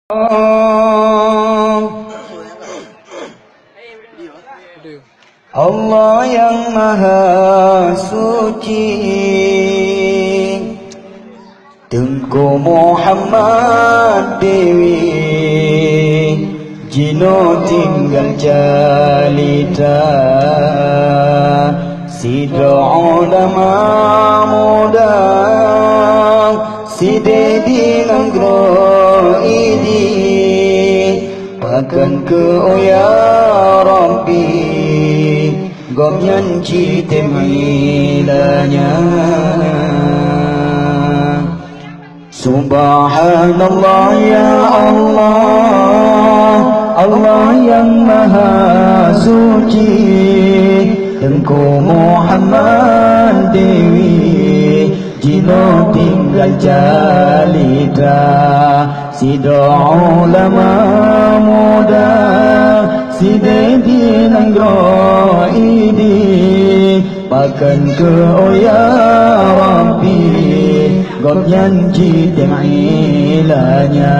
Allah yang Maha Suci, Tengku Muhammad Dewi, Jino tinggal jalita, Sidra ulama muda, Sidedi nanggro idi, Pakan ke ya Rabbi, Gom nyanci temilanya. Subhanallah ya Allah, Allah yang Maha Suci, Tengku Muhammad Dewi, Jino tinggal jalita, Sidra ulama muda, Sidedi nanggro idi, Pakan ke ya Rabbi, God nyanci temilanya.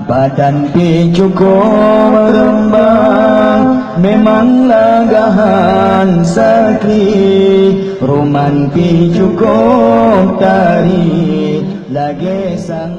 Badan pi cukup merembang, memang lagahan sakri, Ruman pi cukup tari, lagi sang